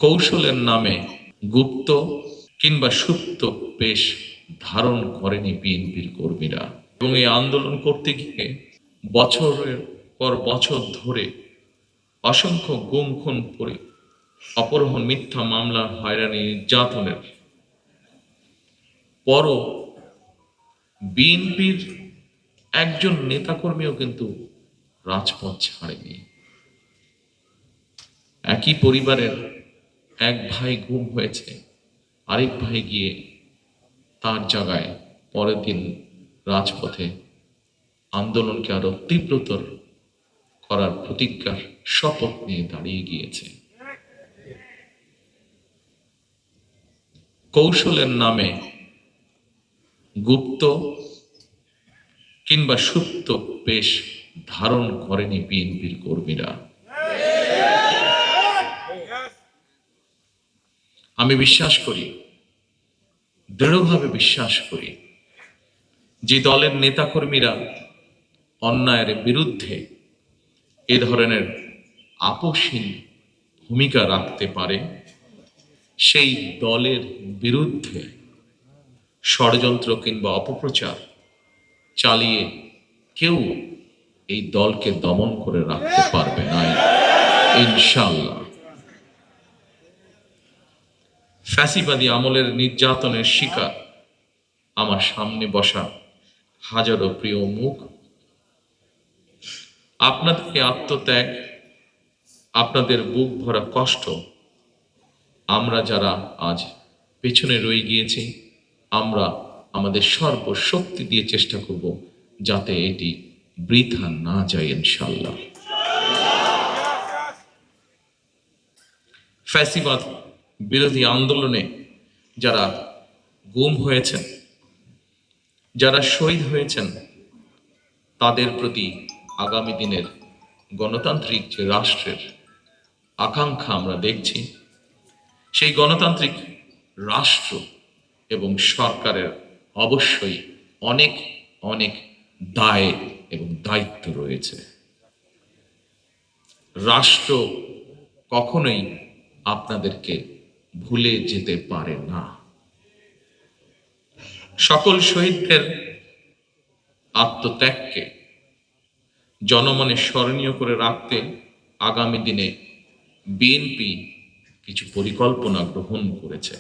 কৌশলের নামে গুপ্ত কিংবা সুপ্ত বেশ ধারণ করেনি বিএনপির কর্মীরা, এবং এই আন্দোলন করতে গিয়ে বছরের পর বছর ধরে অসংখ্য গুম খুন করে অপহরণ, মিথ্যা মামলা, হয়রানি, নির্যাতনের পরও বিএনপির একজন নেতাকর্মীও কিন্তু রাজপথ ছাড়েনি। একই পরিবারের এক ভাই গুম হয়েছে, আরেক ভাই গিয়ে তার জায়গায় পরের দিন রাজপথে আন্দোলনকে আরো তীব্রতর করার প্রতিজ্ঞার শপথ নিয়ে দাঁড়িয়ে গিয়েছে। কৌশলের নামে গুপ্ত কিংবা সুপ্ত বেশ ধারণ করেনি বিএনপির কর্মীরা। আমি বিশ্বাস করি, দৃঢ়ভাবে বিশ্বাস করি, যে দলের নেতাকর্মীরা অন্যায়ের বিরুদ্ধে এ ধরনের আপোষহীন ভূমিকা রাখতে পারে, সেই দলের বিরুদ্ধে ষড়যন্ত্র কিংবা অপপ্রচার চালিয়ে কেউ এই দলকে দমন করে রাখতে পারবে না ইনশাআল্লাহ। ফ্যাসিবাদী আমলের নির্যাতনের শিকার আমার সামনে বসা হাজারো প্রিয় মুখ, আপনাদের আত্মত্যাগ, আপনাদের বুক ভরা কষ্ট আমরা যারা আজ পেছনে রয়ে গিয়েছি, আমরা আমাদের সর্বশক্তি দিয়ে চেষ্টা করব যাতে এটি বৃথা না যায় ইনশাআল্লাহ। ফ্যাসিবাদ বিরোধী আন্দোলনে যারা গুম হয়েছেন, যারা শহীদ হয়েছেন, তাদের প্রতি আগামী দিনের গণতান্ত্রিক যে রাষ্ট্রের আকাঙ্ক্ষা আমরা দেখছি, সেই গণতান্ত্রিক রাষ্ট্র এবং সরকারের অবশ্যই অনেক অনেক দায় এবং দায়িত্ব রয়েছে। রাষ্ট্র কখনোই আপনাদেরকে ভুলে যেতে পারে না। সকল শহীদদের আত্মত্যাগকে জনমনে স্মরণীয় করে রাখতে আগামী দিনে বিএনপি কিছু পরিকল্পনা গ্রহণ করেছে।